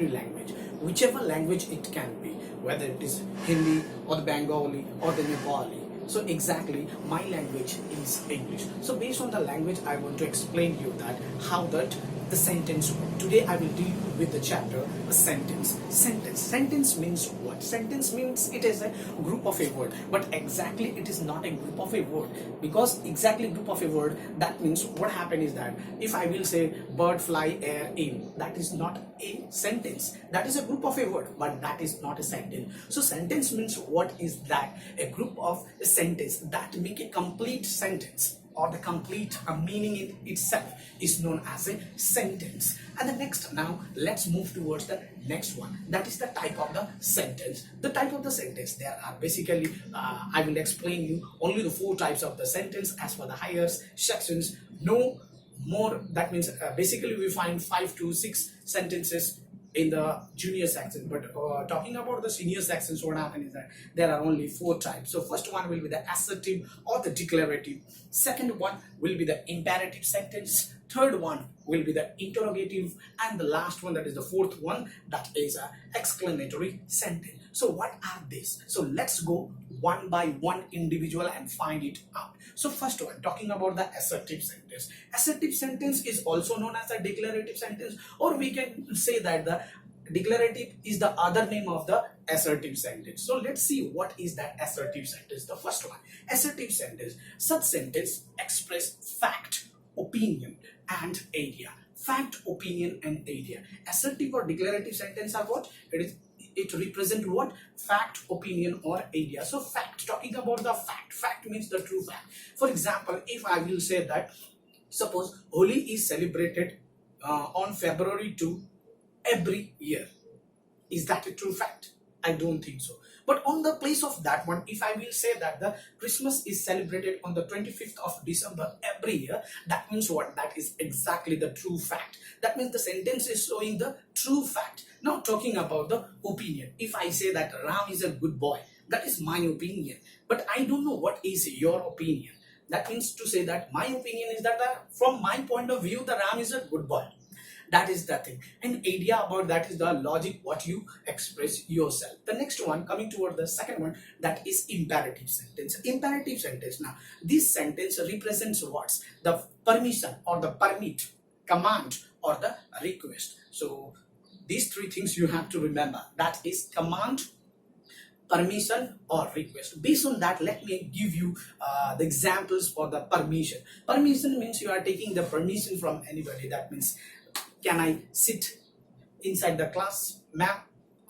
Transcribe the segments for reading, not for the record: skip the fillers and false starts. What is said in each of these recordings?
every language, whichever language it can be, whether it is Hindi or the Bengali or the Nepali. So exactly, my language is English. So based on the language, I want to explain you that how that the sentence work. Today I will deal with the chapter a sentence. Sentence means what? Sentence means it is a group of a word, but exactly it is not a group of a word, because exactly group of a word, that means what happened is that if I will say bird fly air in, that is not a sentence. That is a group of a word, but that is not a sentence. So sentence means what is that? A group of a sentence that make a complete sentence, or the complete meaning in itself is known as a sentence. And the next, now let's move towards the next one, that is the type of the sentence. The type of the sentence, there are basically I will explain you only the 4 types of the sentence as per the higher sections, no more. That means basically we find 5 to 6 sentences in the junior section, but talking about the senior sections, what happens is that there are only 4 types. So first one will be the assertive or the declarative, second one will be the imperative sentence, third one will be the interrogative, and the last one, that is the 4th one, that is a exclamatory sentence. So what are these? So let's go one by one individual and find it out. So first one, talking about the assertive sentence. Assertive sentence is also known as a declarative sentence, or we can say that the declarative is the other name of the assertive sentence. So let's see what is that assertive sentence. The first one, assertive sentence. Such sentence express fact, opinion and idea. Fact, opinion and idea. Assertive or declarative sentence are what? It represent what? Fact, opinion or idea. So fact, talking about the fact. Fact means the true fact. For example, if I will say that, suppose Holi is celebrated on February 2 every year. Is that a true fact? I don't think so. But on the place of that one, if I will say that the Christmas is celebrated on the 25th of December every year, that means what? That is exactly the true fact. That means the sentence is showing the true fact. Now talking about the opinion. If I say that Ram is a good boy, that is my opinion. But I don't know what is your opinion. That means to say that my opinion is that from my point of view, the Ram is a good boy. That is the thing. And idea about that is the logic, what you express yourself. The next one, coming toward the second one, that is imperative sentence. Imperative sentence. Now, this sentence represents what? The permission or the permit, command or the request. So these 3 things you have to remember. That is command, permission or request. Based on that, let me give you the examples for the permission. Permission means you are taking the permission from anybody. That means, can I sit inside the class, ma'am?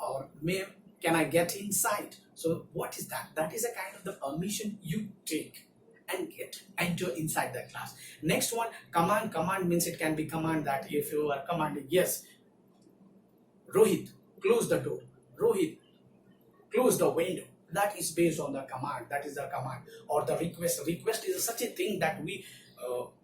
Or ma'am, can I get inside? So what is that? That is a kind of the permission you take and enter inside the class. Next one, command. Command means it can be command that if you are commanding, yes, Rohit, close the door. Rohit, close the window. That is based on the command. That is the command. Or the request. Request is such a thing that we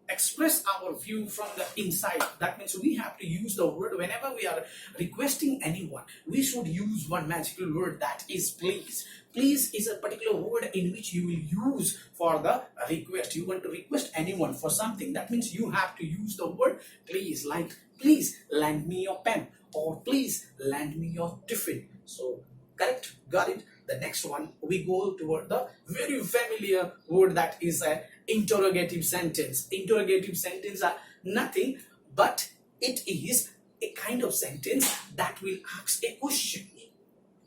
express our view from the inside. That means we have to use the word whenever we are requesting anyone. We should use one magical word, that is please. Please is a particular word in which you will use for the request. You want to request anyone for something. That means you have to use the word please, like please lend me your pen, or please lend me your tiffin. So correct, got it. The next one, we go toward the very familiar word, that is a interrogative sentence. Interrogative sentence are nothing but it is a kind of sentence that will ask a question.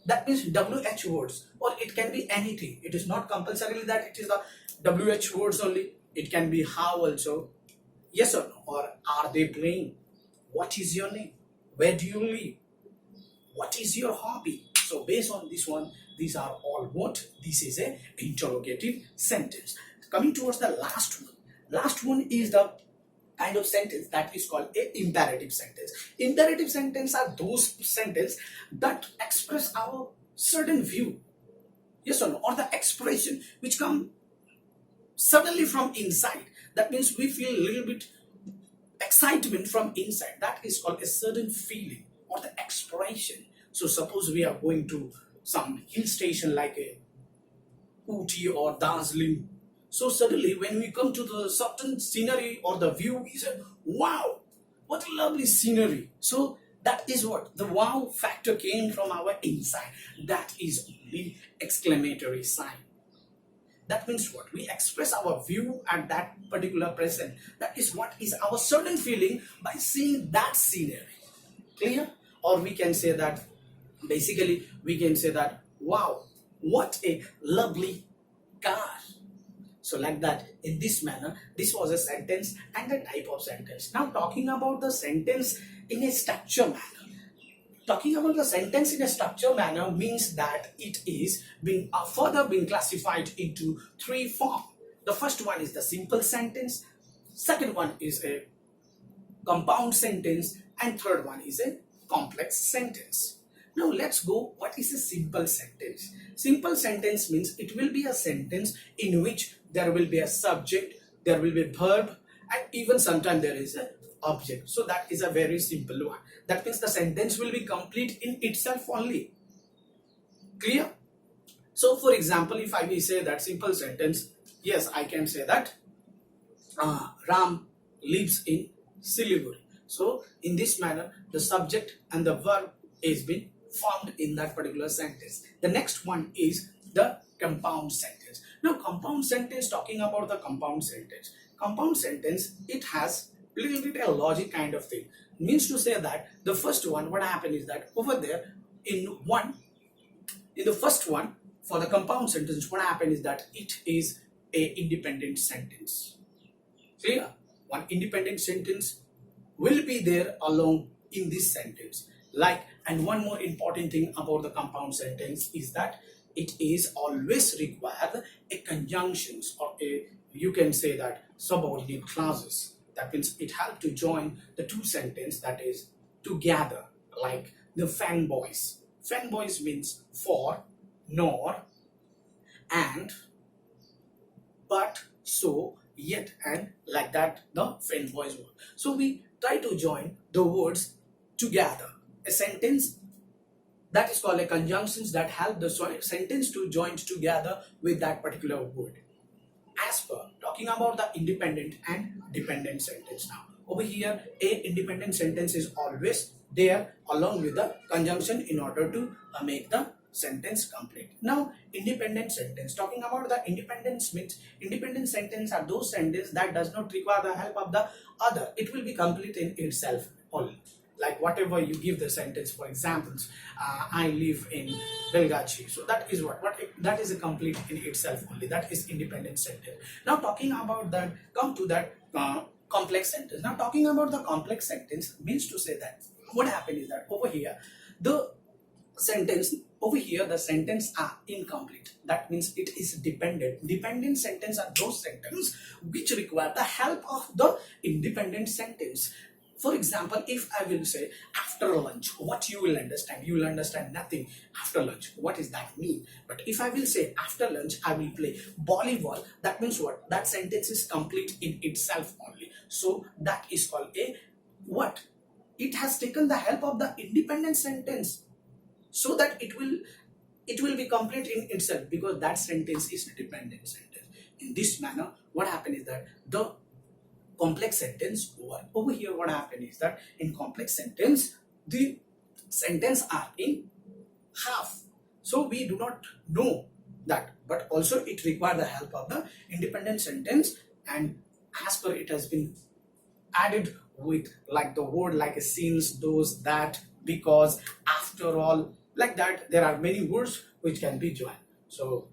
That means WH words, or it can be anything. It is not compulsorily that it is the WH words only. It can be how also, yes or no, or are they playing? What is your name? Where do you live? What is your hobby? So based on this one, these are all what? This is a interrogative sentence. Coming towards the last one. Last one is the kind of sentence that is called a imperative sentence. Imperative sentence are those sentences that express our certain view, yes or no, or the expression which come suddenly from inside. That means we feel a little bit excitement from inside. That is called a certain feeling or the expression. So suppose we are going to some hill station like a Ooty or Darjeeling. So suddenly when we come to the certain scenery or the view, we say, wow, what a lovely scenery. So That is what the wow factor came from our inside. That is only exclamatory sign. That means what? We express our view at that particular present. That is what is our certain feeling by seeing that scenery. Clear? Or we can say that, basically, we can say that, wow, what a lovely car. So like that, in this manner, this was a sentence and a type of sentence. Now talking about the sentence in a structure manner. Talking about the sentence in a structure manner means that it is being further being classified into three forms. The first one is the simple sentence, second one is a compound sentence, and third one is a complex sentence. Now let's go, what is a simple sentence? Simple sentence means it will be a sentence in which there will be a subject, there will be a verb, and even sometimes there is an object. So that is a very simple one. That means the sentence will be complete in itself only. Clear? So for example, if I will say that simple sentence, yes, I can say that Ram lives in Siliguri. So in this manner, the subject and the verb is being formed in that particular sentence. The next one is the compound sentence. Now compound sentence, talking about the compound sentence. Compound sentence, it has a little bit a logic kind of thing. Means to say that the first one, what happened is that over there in the first one, for the compound sentence, what happened is that it is a independent sentence. Clear? One independent sentence will be there along in this sentence. Like, and one more important thing about the compound sentence is that it is always required a conjunctions, or a, you can say that, subordinate clauses. That means it helps to join the two sentences, that is together, like the fanboys. Fanboys means for, nor, and, but, so, yet, and, like that the fanboys word. So we try to join the words together. A sentence that is called a conjunctions that help the sentence to join together with that particular word. As per, talking about the independent and dependent sentence now. Over here, a independent sentence is always there along with the conjunction in order to make the sentence complete. Now, independent sentence. Talking about the independence means independent sentence are those sentences that does not require the help of the other. It will be complete in itself only. Like whatever you give the sentence, for examples, I live in Belgachi. So that is that is a complete in itself only. That is independent sentence. Now talking about that, come to that complex sentence. Now talking about the complex sentence means to say that what happened is that over here the sentence are incomplete. That means it is dependent. Dependent sentence are those sentences which require the help of the independent sentence. For example, if I will say after lunch, what you will understand? You will understand nothing after lunch. What does that mean? But if I will say after lunch, I will play volleyball, that means what? That sentence is complete in itself only. So that is called a what? It has taken the help of the independent sentence so that it will be complete in itself, because that sentence is a dependent sentence. In this manner, what happened is that the complex sentence over here, what happened is that in complex sentence the sentence are in half, so we do not know that, but also it requires the help of the independent sentence, and as per it has been added with like the word like a since, those, that, because, after all, like that there are many words which can be joined. So